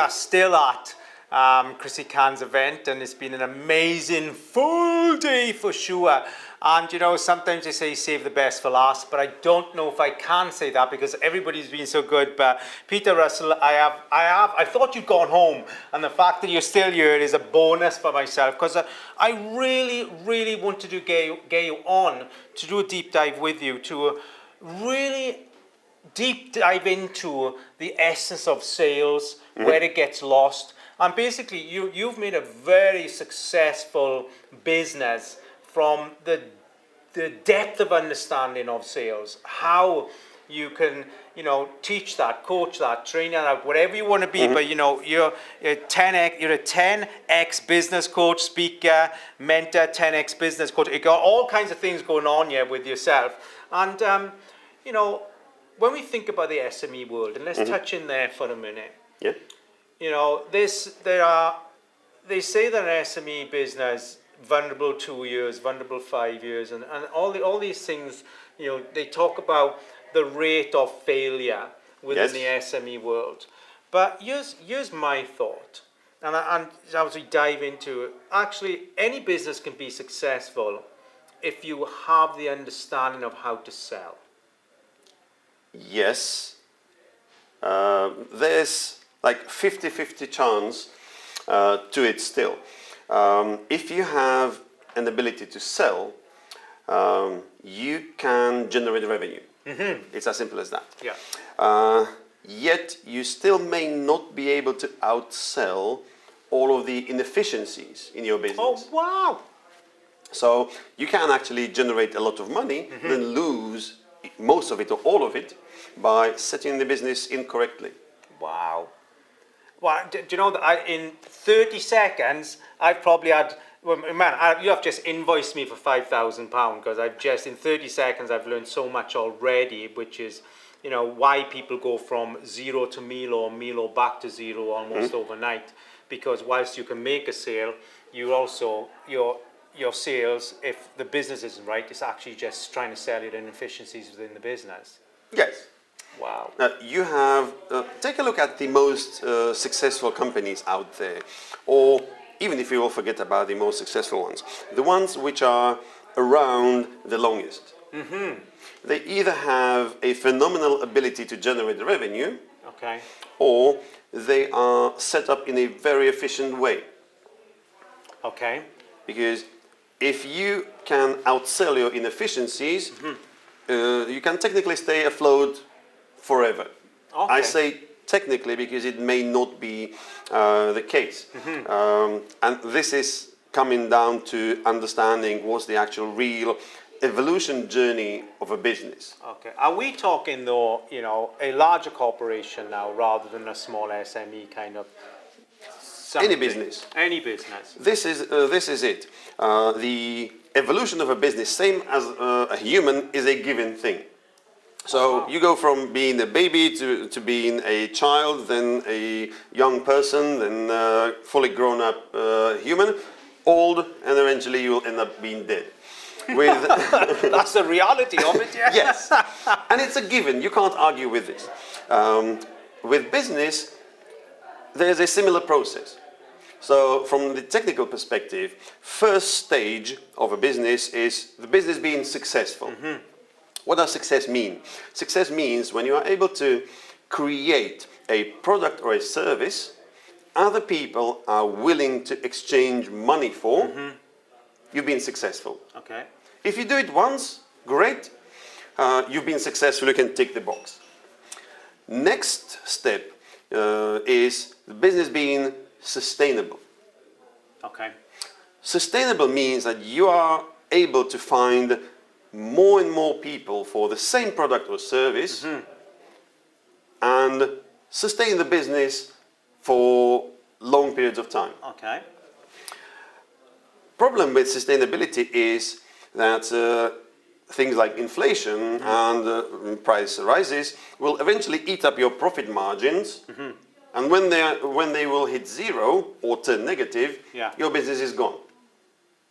are still at Chrissy Khan's event, and it's been an amazing full day for sure. And you know, sometimes they say save the best for last, but I don't know if I can say that because everybody's been so good. But Peter Russell, I thought you'd gone home, and the fact that you're still here is a bonus for myself because I really wanted to get you on to do a deep dive with you to really deep dive into the essence of sales, where it gets lost. And basically, you've made a very successful business from the depth of understanding of sales, how you can, you know, teach that, coach that, train that out, whatever you want to be. But you know, you're a 10x business coach, speaker, mentor, 10x business coach. You got all kinds of things going on here with yourself. And you know, when we think about the SME world, and let's touch in there for a minute. Yeah. You know, they say that an SME business vulnerable 2 years, vulnerable 5 years, and all these things. You know, they talk about the rate of failure within the SME world. But here's my thought, and as we dive into it, actually any business can be successful if you have the understanding of how to sell. Yes. There's like 50-50 chance to it still. If you have an ability to sell, you can generate revenue. It's as simple as that. Yeah. Yet you still may not be able to outsell all of the inefficiencies in your business. Oh, wow. So you can actually generate a lot of money, then lose most of it or all of it by setting the business incorrectly. Wow. Well, do you know that in 30 seconds, I've probably had, well, man, you have just invoiced me for £5,000 because I've just, in 30 seconds, I've learned so much already, which is, you know, why people go from zero to Milo back to zero almost overnight. Because whilst you can make a sale, you also, your sales, if the business isn't right, it's actually just trying to sell your inefficiencies within the business. Yes. Wow. You have, take a look at the most successful companies out there, or even if you will forget about the most successful ones, the ones which are around the longest. They either have a phenomenal ability to generate revenue, Okay. or they are set up in a very efficient way. Okay. Because if you can outsell your inefficiencies, you can technically stay afloat forever. Okay. I say technically because it may not be the case. And this is coming down to understanding what's the actual real evolution journey of a business. Okay. Are we talking though, you know, a larger corporation now rather than a small SME kind of something? Any business. Any business. This is it. The evolution of a business, same as a human, is a given thing. So you go from being a baby to being a child, then a young person, then fully grown up human, old, and eventually you will end up being dead. With That's the reality of it, yeah. Yes, and it's a given. You can't argue with this. With business, there's a similar process. So from the technical perspective, first stage of a business is the business being successful. What does success mean? Success means when you are able to create a product or a service other people are willing to exchange money for, you've been successful. Okay. If you do it once, great. You've been successful, you can tick the box. Next step is the business being sustainable. Okay. Sustainable means that you are able to find more and more people for the same product or service and sustain the business for long periods of time. Okay. Problem with sustainability is that things like inflation and price rises will eventually eat up your profit margins, and when they will hit zero or turn negative, your business is gone.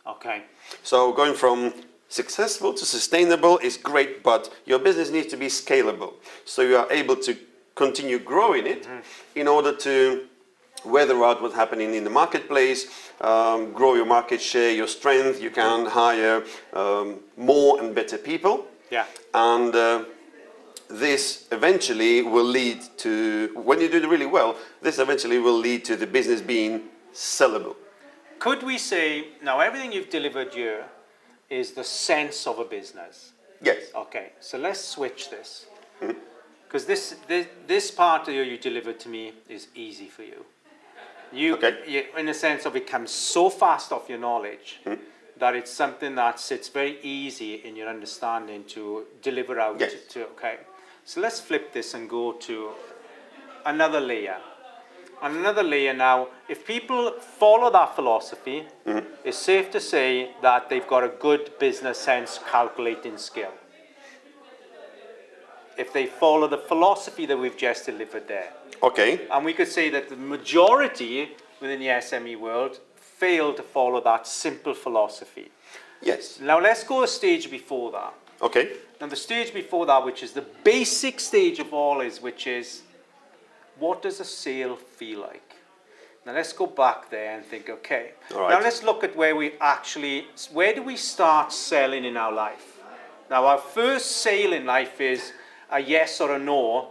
Okay. So going from successful to sustainable is great, but your business needs to be scalable. So you are able to continue growing it in order to weather out what's happening in the marketplace, grow your market share, your strength. You can hire more and better people. Yeah. And this eventually will lead to, when you do it really well, this eventually will lead to the business being sellable. Could we say, now everything you've delivered here is the sense of a business? Yes. Okay, so let's switch this. Because this part here you delivered to me is easy for you. You, in a sense of it comes so fast off your knowledge that it's something that sits very easy in your understanding to deliver out to. Okay, so let's flip this and go to another layer. On another layer now, if people follow that philosophy, it's safe to say that they've got a good business sense calculating skill. If they follow the philosophy that we've just delivered there. Okay. And we could say that the majority within the SME world fail to follow that simple philosophy. Yes. Now let's go a stage before that. Okay. Now the stage before that, which is the basic stage of all, which is, what does a sale feel like? Now let's go back there and think, okay. All right. Now let's look at where do we start selling in our life? Now our first sale in life is a yes or a no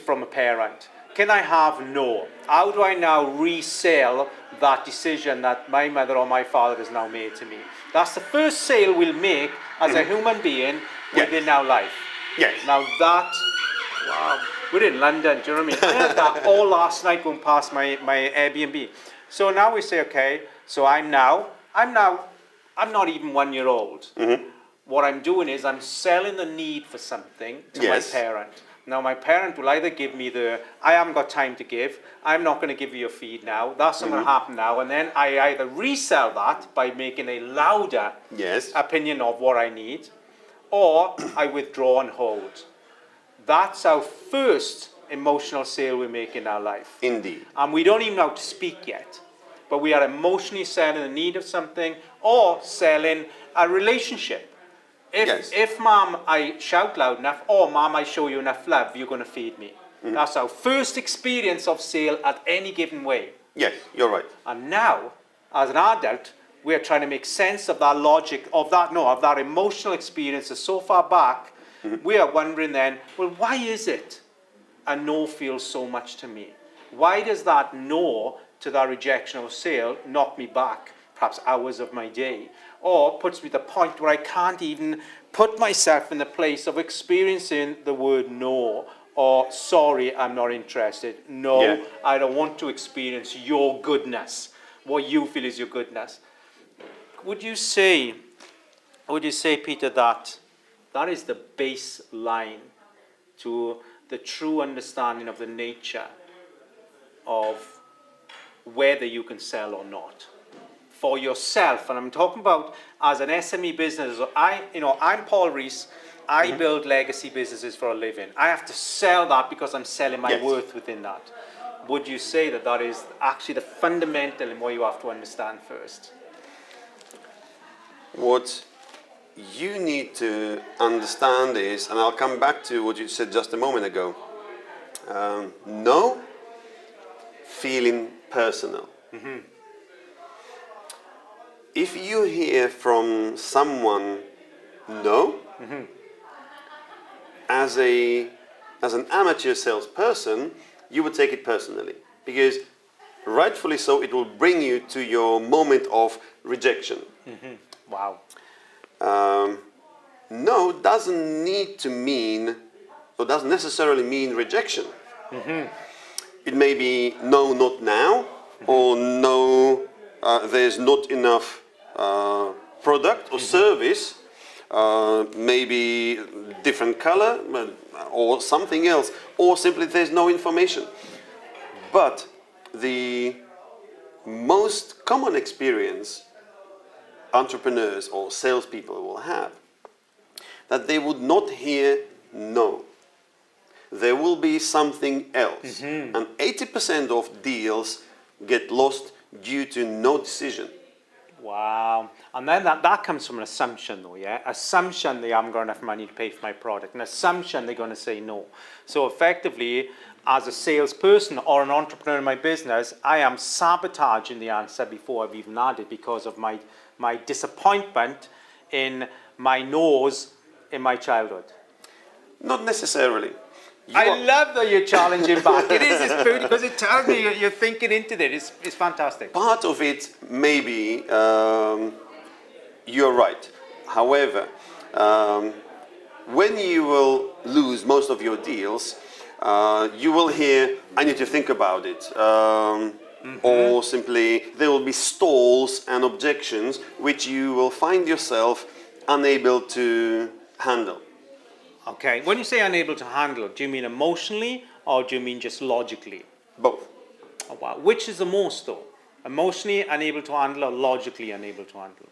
from a parent. Can I have no? How do I now resell that decision that my mother or my father has now made to me? That's the first sale we'll make as a human being within our life. Yes. Now that, wow, we're in London, do you know what I mean? I heard that all last night going past my Airbnb. So now we say, okay, so I'm not even 1 year old. What I'm doing is I'm selling the need for something to my parent. Now my parent will either give me I haven't got time to give, I'm not going to give you a feed now, that's not going to happen now, and then I either resell that by making a louder opinion of what I need, or I withdraw and hold. That's our first emotional sale we make in our life. Indeed. And we don't even know how to speak yet, but we are emotionally selling the need of something or selling a relationship. If mom, I shout loud enough, or mom, I show you enough love, you're going to feed me. That's our first experience of sale at any given way. Yes, you're right. And now, as an adult, we are trying to make sense of that logic, of that emotional experience that's so far back. We are wondering then, well, why is it a no feels so much to me? Why does that no to that rejection of sale knock me back perhaps hours of my day? Or puts me to the point where I can't even put myself in the place of experiencing the word no, or sorry, I'm not interested. No, I don't want to experience your goodness, what you feel is your goodness. Would you say, Peter, that is the baseline to the true understanding of the nature of whether you can sell or not? For yourself, and I'm talking about as an SME business. I'm Paul Rees. I build legacy businesses for a living. I have to sell that because I'm selling my worth within that. Would you say that is actually the fundamental and what you have to understand first? What you need to understand is, and I'll come back to what you said just a moment ago, no feeling personal. If you hear from someone no, as an amateur salesperson, you would take it personally, because rightfully so, it will bring you to your moment of rejection. Wow. No doesn't need to mean, or doesn't necessarily mean rejection. It may be no, not now, or no, there's not enough product or service, maybe different color or something else, or simply there's no information. But the most common experience entrepreneurs or salespeople will have, that they would not hear no. There will be something else. And 80% of deals get lost due to no decision. Wow. And then that comes from an assumption though, yeah? Assumption they haven't got enough money to pay for my product. An assumption they're going to say no. So effectively, as a salesperson or an entrepreneur in my business, I am sabotaging the answer before I've even had it because of my disappointment in my no's in my childhood. Not necessarily. I love that you're challenging back. It is, it's food because it tells me you're thinking into it. It's fantastic. Part of it, maybe, you're right. However, when you will lose most of your deals, you will hear, I need to think about it. Or simply, there will be stalls and objections which you will find yourself unable to handle. Okay. When you say unable to handle, do you mean emotionally or do you mean just logically? Both. Oh, wow. Which is the most though? Emotionally unable to handle or logically unable to handle?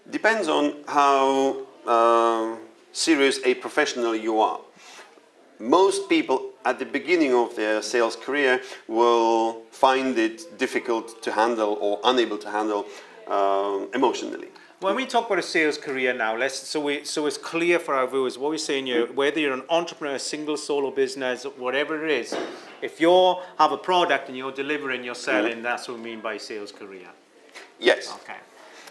Depends on how serious a professional you are. Most people at the beginning of their sales career will find it difficult to handle or unable to handle emotionally. When we talk about a sales career now, so it's clear for our viewers what we're saying here. Whether you're an entrepreneur, single solo business, whatever it is, if you have a product and you're delivering, you're selling, that's what we mean by sales career. Yes. Okay.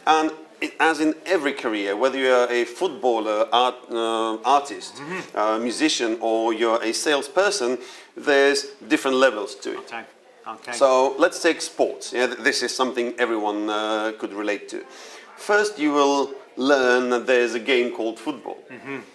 And as in every career, whether you're a footballer, artist, musician, or you're a salesperson, there's different levels to it. Okay. Okay. So let's take sports. Yeah, this is something everyone could relate to. First, you will learn that there's a game called football.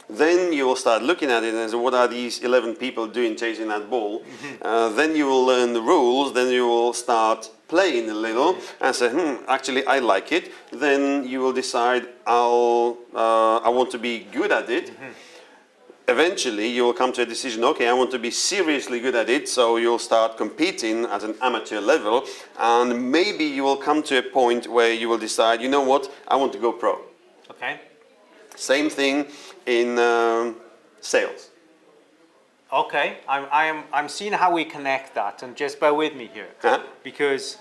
Then you will start looking at it and say, what are these 11 people doing chasing that ball? Then you will learn the rules. Then you will start playing a little and say, actually I like it. Then you will decide, I want to be good at it. Eventually you will come to a decision, okay, I want to be seriously good at it, so you'll start competing at an amateur level, and maybe you will come to a point where you will decide, you know what, I want to go pro. Okay. Same thing in sales. Okay. I'm seeing how we connect that, and just bear with me here, because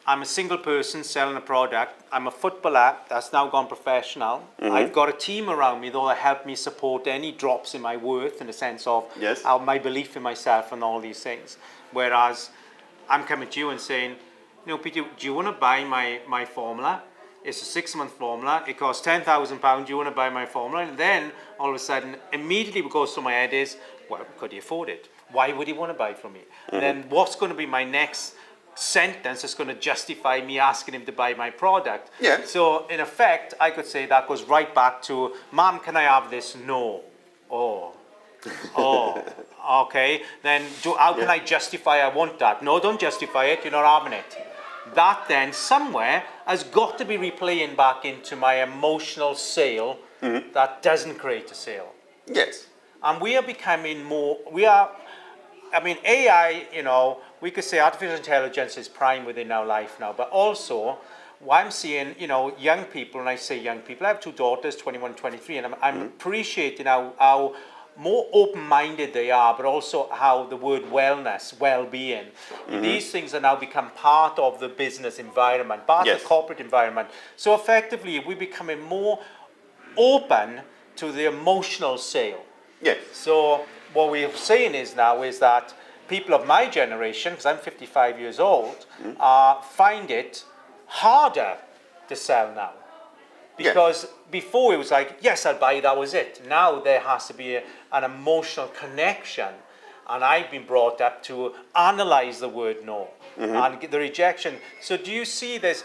I'm a single person selling a product. I'm a footballer that's now gone professional. I've got a team around me though that help me support any drops in my worth in the sense of my belief in myself and all these things. Whereas I'm coming to you and saying, Peter, do you want to buy my formula? It's a 6-month formula. It costs £10,000. Do you want to buy my formula? And then all of a sudden, immediately what goes through my head is, well, could he afford it? Why would he want to buy from me? And then what's going to be my next sentence that's going to justify me asking him to buy my product? So in effect, I could say that goes right back to, Mom, can I have this? No. Oh, okay. Then how can I justify I want that? No, don't justify it. You're not having it. That then somewhere has got to be replaying back into my emotional sale that doesn't create a sale. Yes. And we are becoming more, AI, we could say artificial intelligence is prime within our life now, but also what I'm seeing, young people, and I say young people, I have 2 daughters, 21, 23, and I'm appreciating how more open-minded they are, but also how the word wellness, well-being, these things are now become part of the business environment, part of the corporate environment. So effectively, we're becoming more open to the emotional sale. Yes. So what we're saying is that people of my generation, because I'm 55 years old, find it harder to sell now. Because before it was like, yes, I'll buy, that was it. Now there has to be an emotional connection. And I've been brought up to analyze the word no and the rejection. So do you see there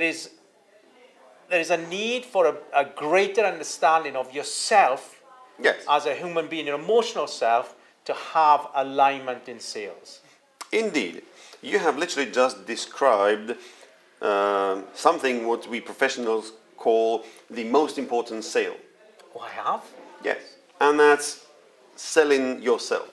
is a need for a greater understanding of yourself as a human being, your emotional self, to have alignment in sales? Indeed. You have literally just described something what we professionals call the most important sale. Oh, I have? Yes. And that's selling yourself.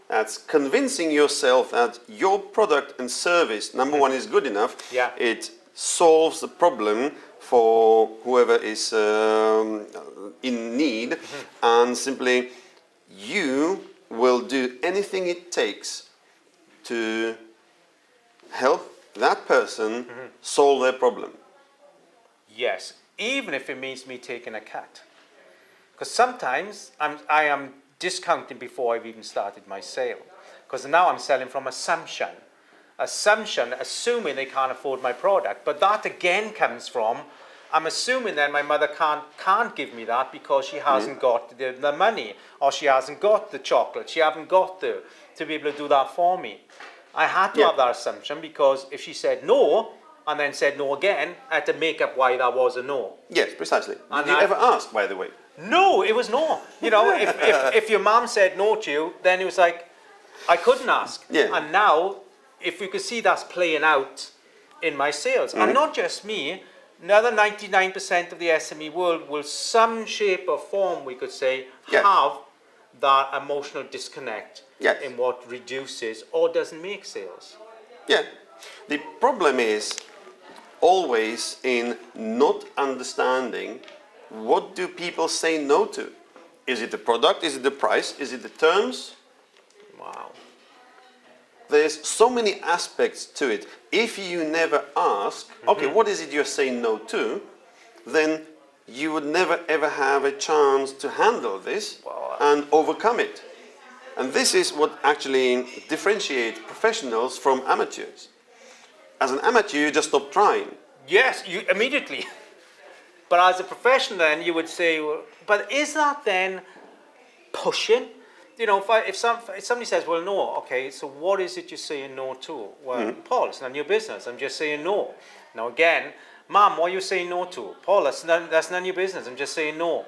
That's convincing yourself that your product and service, number one, is good enough. It solves the problem for whoever is in need, and simply you will do anything it takes to help that person solve their problem. Yes, even if it means me taking a cut. Because sometimes I am discounting before I've even started my sale. Because now I'm selling from assumption. Assuming they can't afford my product. But that again comes from, I'm assuming then my mother can't give me that because she hasn't got the money, or she hasn't got the chocolate, she hasn't got to be able to do that for me. I had to have that assumption, because if she said no, and then said no again, I had to make up why that was a no. Yes, precisely. And Did you ever ask, by the way? No, it was no. You know, if your mom said no to you, then it was like, I couldn't ask. Yeah. And now, if you could see that's playing out in my sales, and not just me, another 99% of the SME world will some shape or form, we could say, have that emotional disconnect in what reduces or doesn't make sales. Yeah. The problem is always in not understanding what do people say no to. Is it the product? Is it the price? Is it the terms? Wow. There's so many aspects to it. If you never ask, okay, what is it you're saying no to, then you would never ever have a chance to handle this and overcome it. And this is what actually differentiates professionals from amateurs. As an amateur, you just stop trying. Yes, you immediately. But as a professional, then you would say, well, but is that then pushing? You know, if somebody says, well, no, okay, so what is it you're saying no to? Well, Paul, it's none of your business. I'm just saying no. Now again, Mom, what are you saying no to? Paul, that's none of your business. I'm just saying no.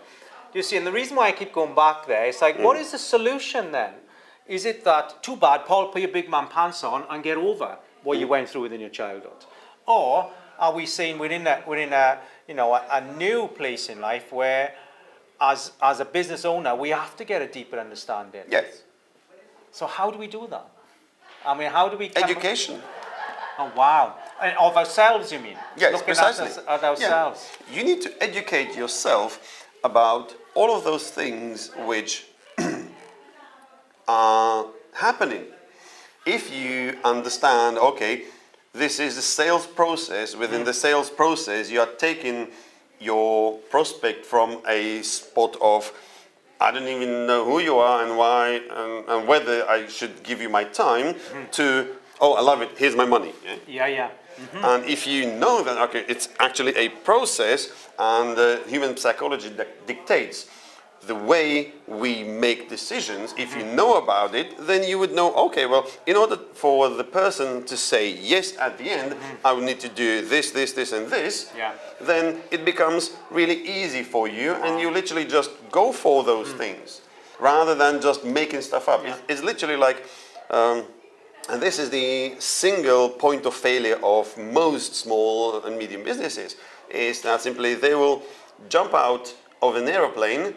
You see, and the reason why I keep going back there, it's like, what is the solution then? Is it that, too bad, Paul, put your big man pants on and get over what you went through within your childhood? Or are we saying we're in a new place in life where, as a business owner, we have to get a deeper understanding? Yes. So how do we do that? I mean, how do we... Education. Oh, wow. And of ourselves, you mean? Yes, looking precisely. At ourselves. Yeah. You need to educate yourself about all of those things which are happening. If you understand, okay, this is the sales process. Within the sales process, you are taking your prospect from a spot of, I don't even know who you are and why and whether I should give you my time, to, oh, I love it, here's my money. Yeah. And if you know that, okay, it's actually a process, and human psychology dictates the way we make decisions. If you know about it, then you would know, okay, well, in order for the person to say yes at the end, I would need to do this, and this. Yeah. Then it becomes really easy for you, and you literally just go for those things rather than just making stuff up. Yeah. It's literally like, and this is the single point of failure of most small and medium businesses, is that simply they will jump out of an aeroplane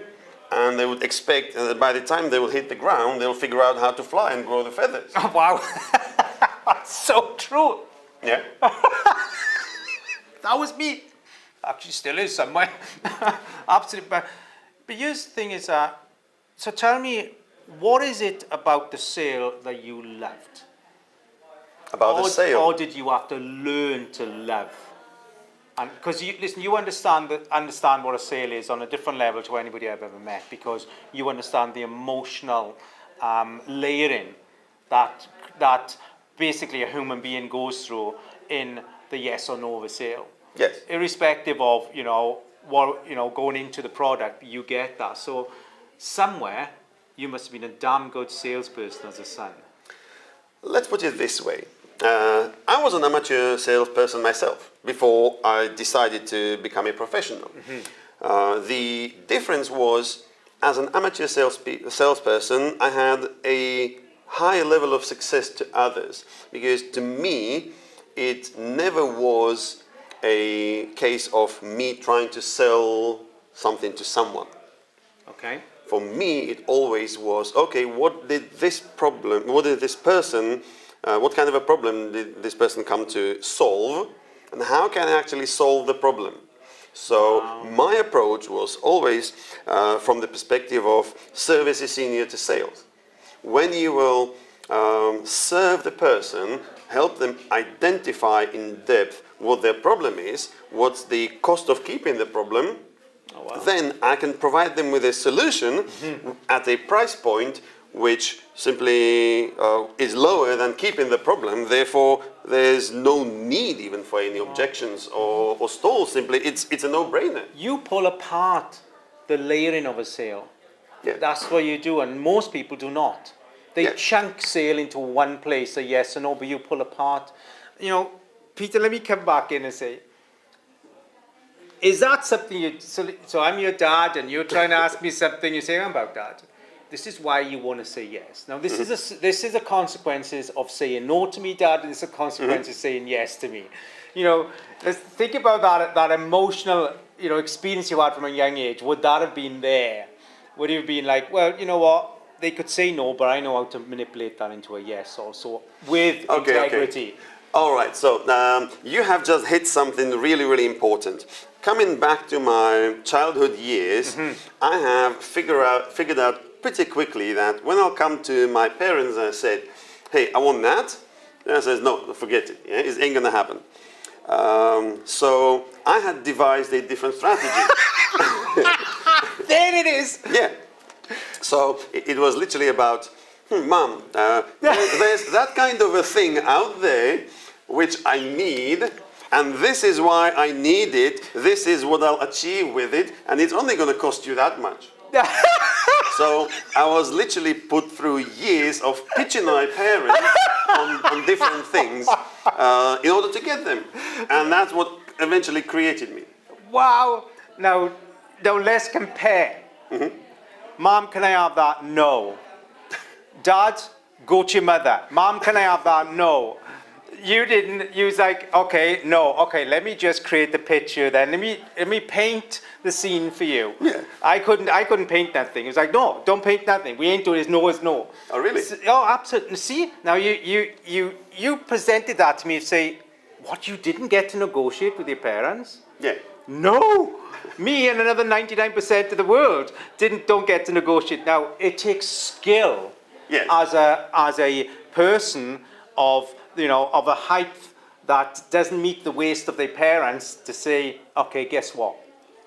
and they would expect that by the time they will hit the ground, they'll figure out how to fly and grow the feathers. Oh, wow. That's so true. Yeah. That was me. Actually, still is somewhere. Absolutely. But here's the thing is, so tell me, what is it about the sale that you loved? About the sale? Or did you have to learn to love? And because you understand what a sale is on a different level to anybody I've ever met, because you understand the emotional layering that basically a human being goes through in the yes or no of a sale. Yes. Irrespective of going into the product, you get that. So somewhere you must have been a damn good salesperson as a son. Let's put it this way. I was an amateur salesperson myself before I decided to become a professional. The difference was, as an amateur salesperson, I had a high level of success to others, because to me, it never was a case of me trying to sell something to someone. Okay. For me, it always was, okay, what kind of a problem did this person come to solve, and how can I actually solve the problem? So my approach was always from the perspective of service is senior to sales. When you will serve the person, help them identify in depth what their problem is, what's the cost of keeping the problem, Oh, wow. then I can provide them with a solution at a price point which simply is lower than keeping the problem. Therefore, there's no need even for any objections or stalls. Simply, it's a no-brainer. You pull apart the layering of a sale. Yeah. That's what you do, and most people do not. They Yeah. chunk sale into one place, a yes or no, but you pull apart. You know, Peter, let me come back in and say, is that something you, so I'm your dad and you're trying to ask me something, you say, I'm about dad. This is why you want to say yes. Now, this is the consequences of saying no to me, dad, and this is the consequences of saying yes to me. You know, let's think about that emotional, you know, experience you had from a young age. Would that have been there? Would you have been like, well, you know what? They could say no, but I know how to manipulate that into a yes also with integrity. Okay. All right, so you have just hit something really, really important. Coming back to my childhood years, I have figured out pretty quickly that when I'll come to my parents and I said, hey, I want that, they says, no, forget it, yeah? It ain't gonna happen. So I had devised a different strategy. There it is. Yeah. So it was literally about, Mom, there's that kind of a thing out there which I need, and this is why I need it, this is what I'll achieve with it, and it's only going to cost you that much. So I was literally put through years of pitching my parents on different things in order to get them. And that's what eventually created me. Wow. Now let's compare. Mom, can I have that? No. Dad, go to your mother. Mom, can I have that? No. You didn't. You was like, okay, no, okay. Let me just create the picture. Then let me paint the scene for you. Yeah. I couldn't paint that thing. It was like, no, don't paint that thing. We ain't doing this. No is no. Oh, really? Oh, absolutely. See, now you presented that to me and say, what, you didn't get to negotiate with your parents? Yeah. No. Me and another 99% of the world don't get to negotiate. Now, it takes skill as a person of a height that doesn't meet the waist of their parents to say, okay, guess what?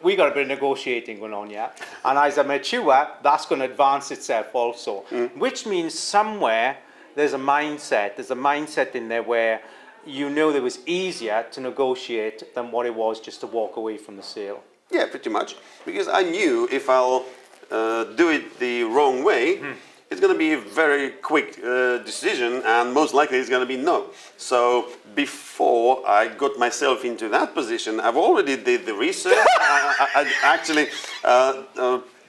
We got a bit of negotiating going on, yeah? And as I mature, that's going to advance itself also. Which means somewhere there's a mindset in there where you know that it was easier to negotiate than what it was just to walk away from the sale. Yeah, pretty much. Because I knew if I'll do it the wrong way, it's going to be a very quick decision, and most likely it's going to be no. So before I got myself into that position, I've already did the research. I actually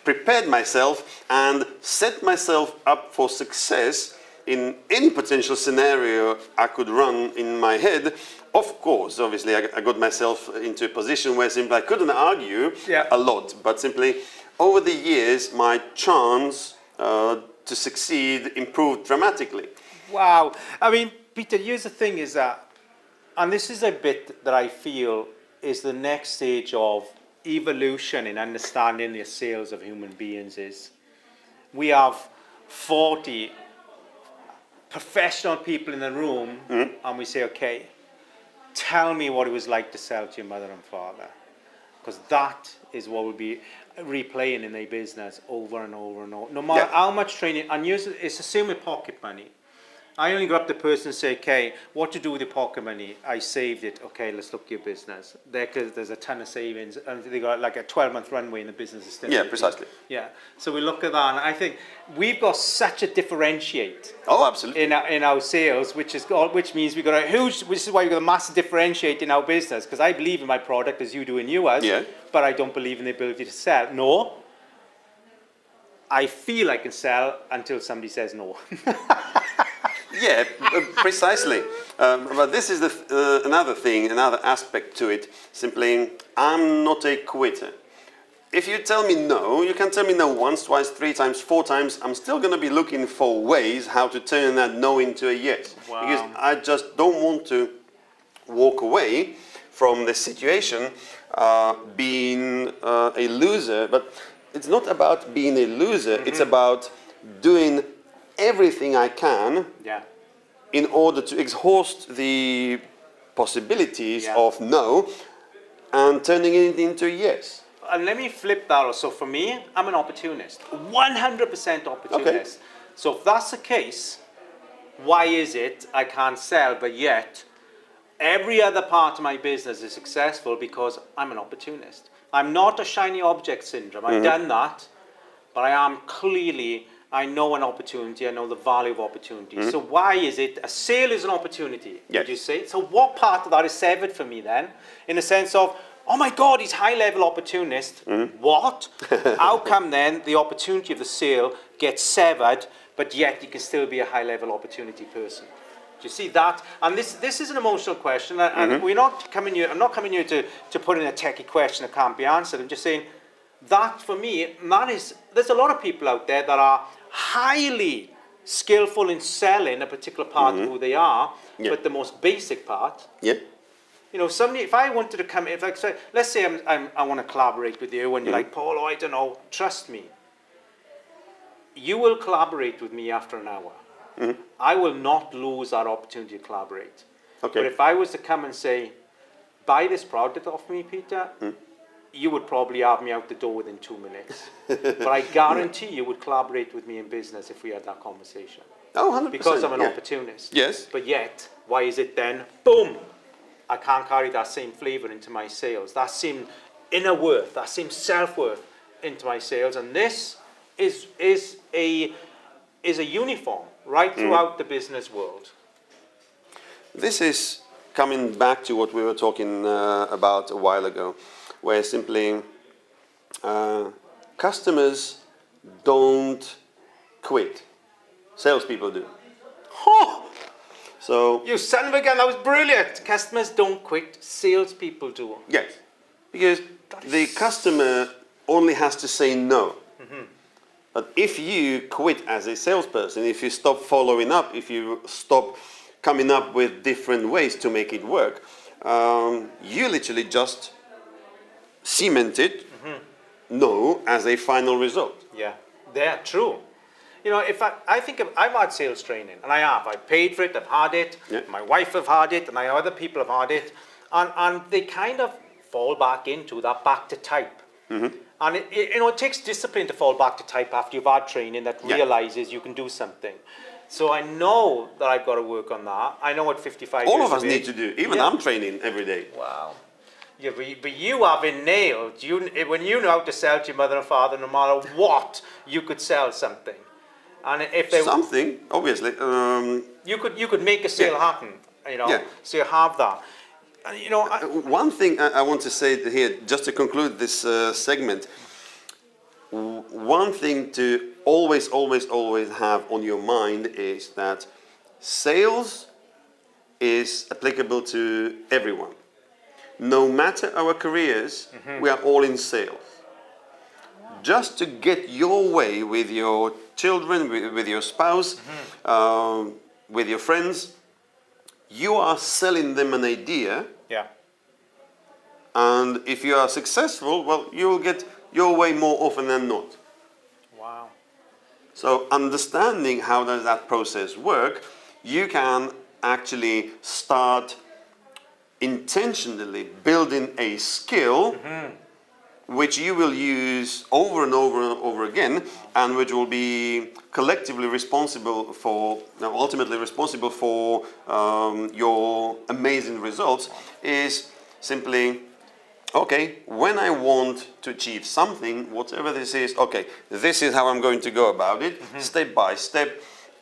prepared myself and set myself up for success in any potential scenario I could run in my head. Of course, obviously, I got myself into a position where simply I couldn't argue a lot, but simply over the years, my chance to succeed improved dramatically. Wow. I mean, Peter, here's the thing is that, and this is a bit that I feel is the next stage of evolution in understanding the sales of human beings is we have 40 professional people in the room and we say, okay, tell me what it was like to sell to your mother and father. Because that is what we'll be replaying in their business over and over and over. No matter how much training, and it's the same with pocket money. I only go up to the person and say, okay, what to do with your pocket money? I saved it. Okay, let's look at your business. There's a ton of savings, and they got like a 12-month runway in the business. Is still Precisely. Yeah, so we look at that, and I think we've got such a differentiate. Oh, absolutely. In our sales, which means we've got a huge, which is why we've got a massive differentiate in our business, because I believe in my product as you do in yours, but I don't believe in the ability to sell. No, I feel I can sell until somebody says no. Yeah, precisely. But this is another thing, another aspect to it. Simply, I'm not a quitter. If you tell me no, you can tell me no once, twice, 3 times, 4 times. I'm still going to be looking for ways how to turn that no into a yes. Wow. Because I just don't want to walk away from the situation being a loser. But it's not about being a loser. It's about doing everything I can in order to exhaust the possibilities of no and turning it into yes. let me flip that. So for me, I'm an opportunist, 100% opportunist. So if that's the case, why is it I can't sell, but yet every other part of my business is successful? Because I'm an opportunist. I'm not a shiny object syndrome. I've done that, but I am clearly, I know an opportunity, I know the value of opportunity. So why is it, a sale is an opportunity, would you say? So what part of that is severed for me then? In the sense of, oh my God, he's high-level opportunist. What? How come then the opportunity of the sale gets severed, but yet you can still be a high-level opportunity person? Do you see that? And this is an emotional question, and we're not coming here, I'm not coming here to put in a techie question that can't be answered. I'm just saying that for me, there's a lot of people out there that are highly skillful in selling a particular part of who they are, but the most basic part. You know, somebody, if I wanted to come, if like, so let's say I want to collaborate with you, and you're like, Paul, I don't know, trust me. You will collaborate with me after an hour. I will not lose that opportunity to collaborate. But if I was to come and say, buy this product off me, Peter, you would probably have me out the door within 2 minutes. But I guarantee you would collaborate with me in business if we had that conversation. Oh, 100%. Because I'm an opportunist. Yes. But yet, why is it then, boom, I can't carry that same flavor into my sales, that same inner worth, that same self-worth into my sales? And this is a uniform right throughout the business world. This is coming back to what we were talking about a while ago, where simply customers don't quit. Salespeople do. Oh, So you son of a gun, that was brilliant. Customers don't quit, salespeople do. yes, because the customer only has to say no. But if you quit as a salesperson, if you stop following up, if you stop coming up with different ways to make it work, you literally just cemented no as a final result. Yeah, they're true. You know, if I think I've had sales training, and I have. I've paid for it, I've had it, my wife have had it, and other people have had it, and they kind of fall back into that back to type. And it takes discipline to fall back to type after you've had training that realizes you can do something. So I know that I've got to work on that. I know at 55 All years of us age, need to do. Even I'm training every day. Wow. Yeah, but you have it nailed. When you know how to sell to your mother and father, no matter what, you could sell something. And if they, Something, obviously. you could make a sale happen. You know, so you have that. And, you know, One thing I want to say here, just to conclude this segment, one thing to always have on your mind is that sales is applicable to everyone. No matter our careers, we are all in sales. Just to get your way with your children, with your spouse, with your friends, you are selling them an idea. yeah. And if you are successful, well, you will get your way more often than not. Wow. So understanding how does that process work, you can actually start intentionally building a skill which you will use over and over and over again, and which will be collectively responsible for, ultimately responsible for your amazing results, is simply, okay, when I want to achieve something, whatever this is, okay, this is how I'm going to go about it, step by step,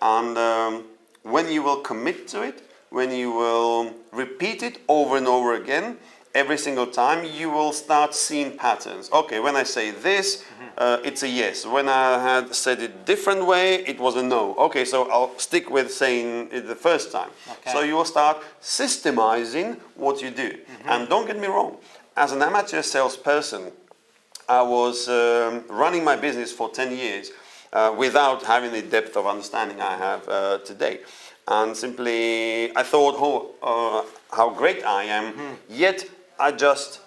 and when you will commit to it, when you will repeat it over and over again, every single time, you will start seeing patterns. Okay, when I say this, it's a yes. When I had said it different way, it was a no. Okay, so I'll stick with saying it the first time. Okay. So you will start systemizing what you do. And don't get me wrong, as an amateur salesperson, I was running my business for 10 years without having the depth of understanding I have today. And simply, I thought, how great I am, yet I just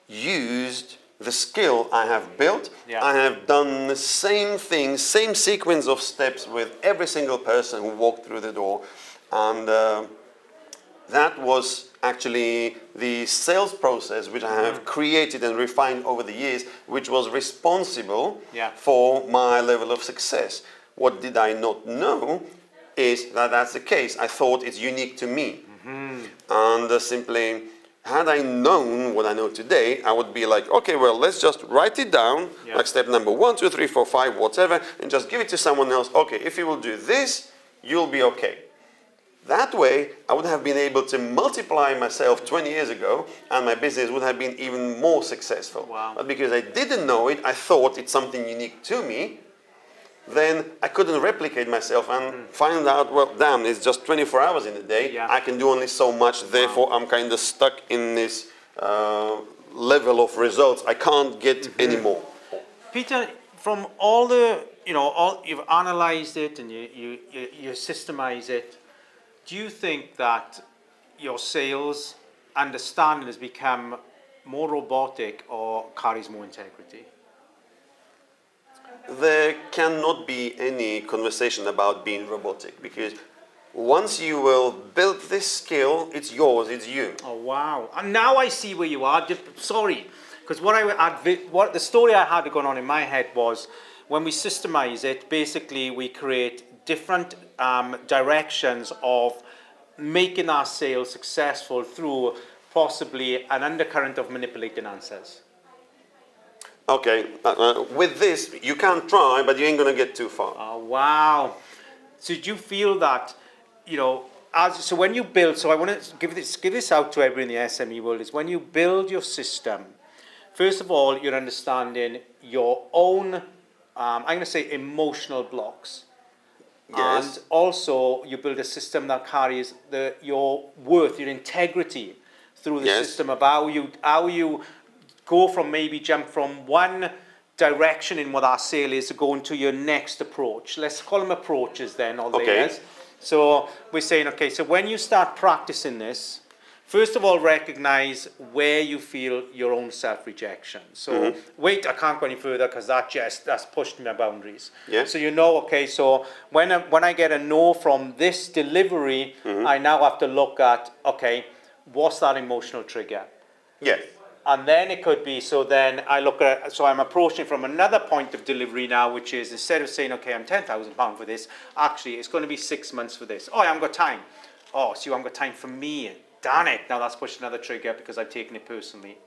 used the skill I have built. Yeah. I have done the same thing, same sequence of steps with every single person who walked through the door. And that was actually the sales process which I have created and refined over the years, which was responsible Yeah. for my level of success. What did I not know is that that's the case. I thought it's unique to me. And simply, had I known what I know today, I would be like, okay, well, let's just write it down, Yeah. like step number 1, 2, 3, 4, 5, whatever, and just give it to someone else. Okay, if you will do this, you'll be okay. That way, I would have been able to multiply myself 20 years ago, and my business would have been even more successful. Wow. But because I didn't know it, I thought it's something unique to me, then I couldn't replicate myself and find out, well, damn, it's just 24 hours in a day. Yeah. I can do only so much, therefore I'm kind of stuck in this level of results. I can't get any more. Peter, from all the, you've analyzed it and you systemize it, do you think that your sales understanding has become more robotic or carries more integrity? There cannot be any conversation about being robotic, because once you will build this skill, it's yours, it's you. Oh wow! And now I see where you are. Sorry, because what the story I had going on in my head was when we systemize it. Basically, we create different directions of making our sales successful through possibly an undercurrent of manipulating answers. Okay, with this, you can try, but you ain't gonna get too far. Oh wow! So do you feel that, so when you build, so I want to give this out to everyone in the SME world, is when you build your system, first of all, you're understanding your own, I'm going to say emotional blocks. Yes. And also you build a system that carries your worth, your integrity through the Yes. system of how you go from jump from one direction in what our sale is to go into your next approach. Let's call them approaches then, or Okay. layers. So we're saying, okay, so when you start practicing this, first of all, recognize where you feel your own self-rejection. So wait, I can't go any further because that's pushed my boundaries. Yeah. So okay, so when I get a no from this delivery, I now have to look at, okay, what's that emotional trigger? Yes. And then it could be, so then I look at, so I'm approaching from another point of delivery now, which is instead of saying, okay, I'm £10,000 for this, actually it's going to be 6 months for this. Oh, I haven't got time. Oh, so you haven't got time for me. Darn it. Now that's pushed another trigger because I've taken it personally.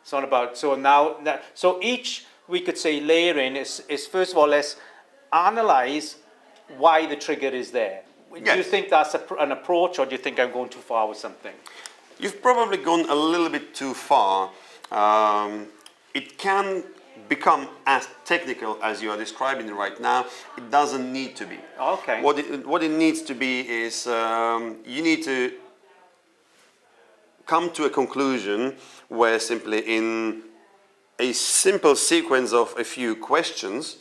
It's not about, so each, we could say layering is first of all, let's analyze why the trigger is there. Do you Yes. think that's an approach, or do you think I'm going too far with something? You've probably gone a little bit too far. It can become as technical as you are describing it right now. It doesn't need to be. Okay. What it needs to be is you need to come to a conclusion where simply in a simple sequence of a few questions,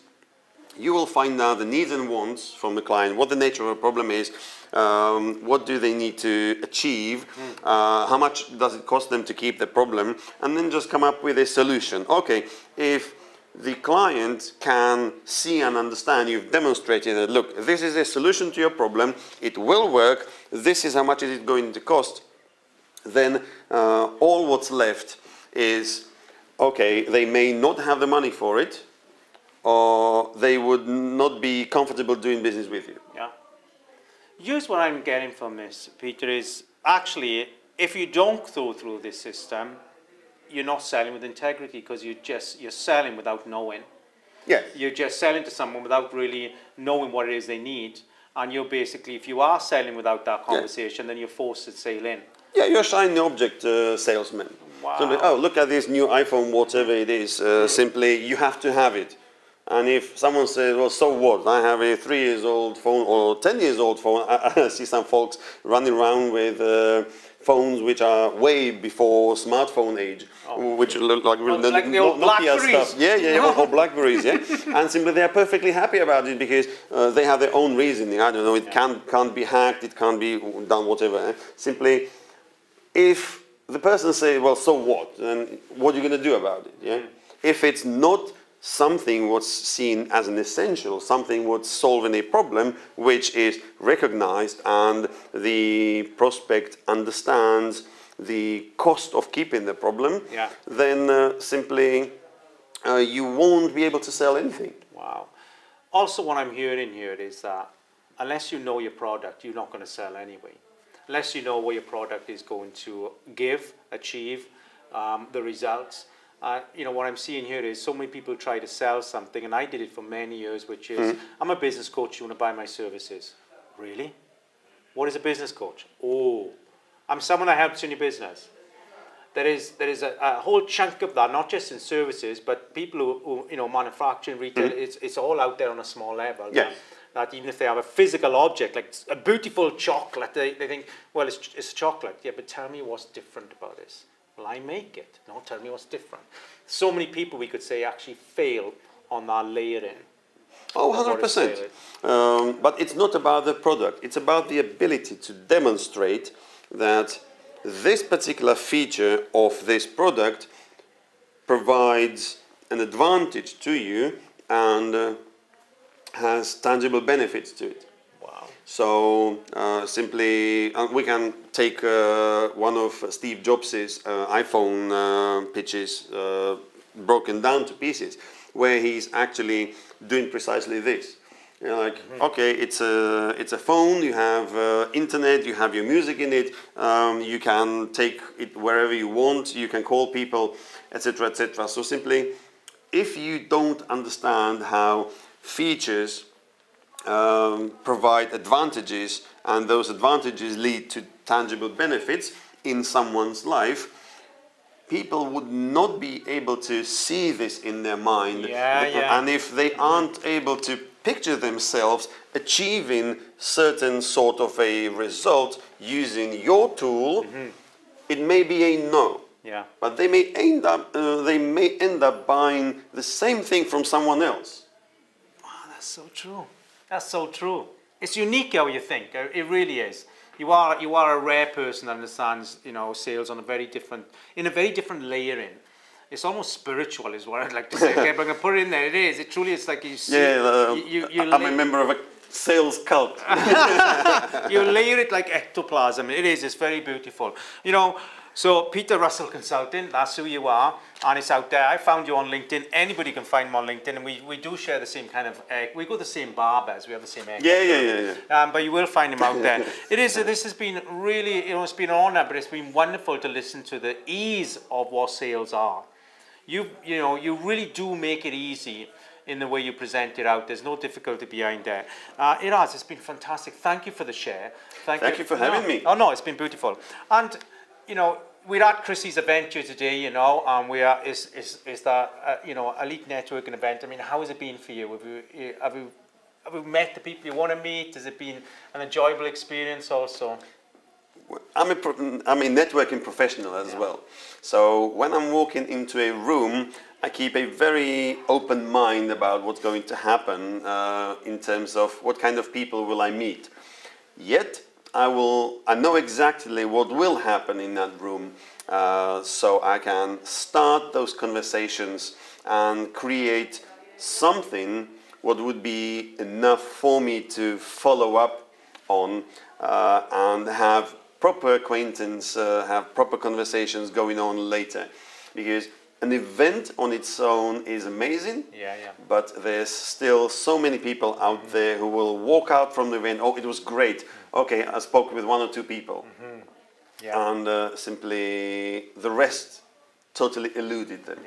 you will find out the needs and wants from the client, what the nature of the problem is, what do they need to achieve, how much does it cost them to keep the problem, and then just come up with a solution. Okay, if the client can see and understand, you've demonstrated that, look, this is a solution to your problem, it will work, this is how much is it going to cost, then all what's left is, okay, they may not have the money for it, or they would not be comfortable doing business with you. Yeah. Here's what I'm getting from this, Peter, is actually, if you don't go through this system, you're not selling with integrity because you're selling without knowing. Yes. You're just selling to someone without really knowing what it is they need. And you're basically, if you are selling without that conversation, then you're forced to sail in. Yeah, you're a shiny object salesman. Wow. Simply, oh, look at this new iPhone, whatever it is. Simply, you have to have it. And if someone says, well, so what? I have a 3-year-old phone or 10-year-old phone. I see some folks running around with phones which are way before smartphone age, which look like, like the old Nokia Blackberries. stuff. Yeah, or Blackberries, yeah. And simply they are perfectly happy about it because they have their own reasoning. I don't know, it can't be hacked, it can't be done, whatever. Simply, if the person says, well, so what? And what are you going to do about it? Yeah. If it's not something what's seen as an essential, something what's solving a problem which is recognized and the prospect understands the cost of keeping the problem, Yeah. then simply you won't be able to sell anything. Wow. Also, what I'm hearing here is that unless you know your product, you're not going to sell anyway. Unless you know what your product is going to achieve, the results. What I'm seeing here is so many people try to sell something, and I did it for many years, which is, I'm a business coach, you want to buy my services. Really? What is a business coach? Oh, I'm someone that helps you in your business. There is a whole chunk of that, not just in services, but people who manufacturing, retail, it's all out there on a small level. Yeah. That even if they have a physical object, like a beautiful chocolate, they think, well, it's chocolate. Yeah, but tell me what's different about this. Well, I make it. No, tell me what's different. So many people, we could say, actually fail on that layering. Oh, 100%. But it's not about the product. It's about the ability to demonstrate that this particular feature of this product provides an advantage to you and has tangible benefits to it. Wow. So simply, we can take one of Steve Jobs' iPhone pitches broken down to pieces, where he's actually doing precisely this. Okay, it's a phone. You have internet. You have your music in it. You can take it wherever you want. You can call people, etc., etc. So simply, if you don't understand how features provide advantages, and those advantages lead to tangible benefits in someone's life, people would not be able to see this in their mind. And if they aren't able to picture themselves achieving certain sort of a result using your tool, it may be a no. Yeah. But they may end up buying the same thing from someone else. Wow, that's so true. That's so true. It's unique how you think. It really is. You are a rare person that understands, sales on a very different layering. It's almost spiritual, is what I'd like to say. Okay, but I'm gonna put it in there. It is. It truly is like you see. I'm a member of a sales cult. You layer it like ectoplasm. It is. It's very beautiful. So Peter Russell Consulting, that's who you are, and it's out there. I found you on LinkedIn. Anybody can find me on LinkedIn, and we do share the same kind of egg. We go the same barbers. We have the same egg. Yeah. But you will find him out there. It is. This has been really, it's been an honor, but it's been wonderful to listen to the ease of what sales are. You really do make it easy in the way you present it out. There's no difficulty behind there. It has. It's been fantastic. Thank you for the share. Thank you for having me. Oh no, it's been beautiful. And we're at Chrissy's event here today, and we are is that elite networking event. I mean, how has it been for you? Have you met the people you want to meet? Has it been an enjoyable experience also? I'm a networking professional as well. So when I'm walking into a room, I keep a very open mind about what's going to happen in terms of what kind of people will I meet. Yet I know exactly what will happen in that room, so I can start those conversations and create something what would be enough for me to follow up on and have proper acquaintance, have proper conversations going on later. Because an event on its own is amazing, but there's still so many people out there who will walk out from the event, oh, it was great. Okay, I spoke with one or two people. And simply the rest totally eluded them.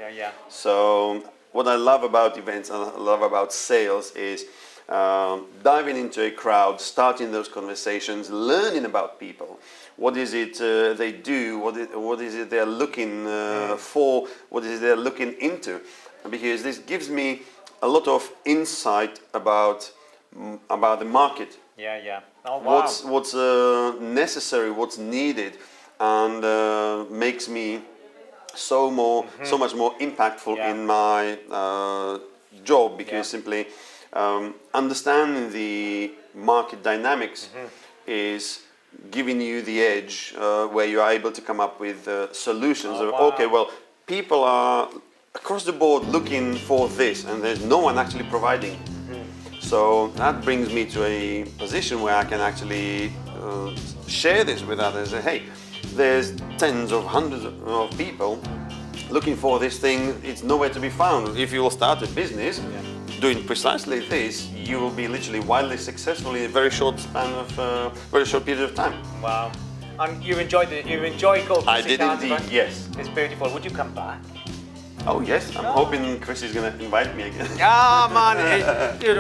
So what I love about events and I love about sales is diving into a crowd, starting those conversations, learning about people. What is it they do? What is it they're looking for? What is it they're looking into? Because this gives me a lot of insight about the market. Oh, wow. What's necessary? What's needed? And makes me so much more impactful in my job, because simply understanding the market dynamics is giving you the edge where you are able to come up with solutions. Okay, well, people are across the board looking for this, and there's no one actually providing. So that brings me to a position where I can actually share this with others. Say, hey, there's tens of hundreds of people looking for this thing. It's nowhere to be found. If you will start a business doing precisely this, you will be literally wildly successful in a very short span of very short period of time. Wow. And you enjoyed Gold I Chrissy did Carnes indeed, event? yes. It's beautiful. Would you come back? Oh yes, I'm hoping Chris is going to invite me again. Ah, man.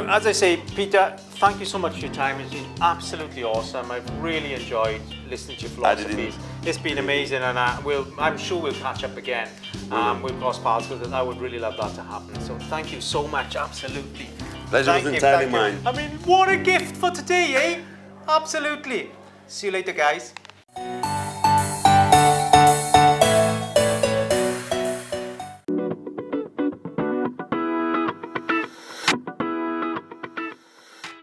As I say, Peter, thank you so much for your time. It's been absolutely awesome. I've really enjoyed listening to your philosophies. It's been amazing, and I'm sure we'll catch up again. We'll cross paths, because I would really love that to happen. So thank you so much, absolutely. Pleasure was entirely mine. I mean, what a gift for today, eh? Absolutely. See you later, guys.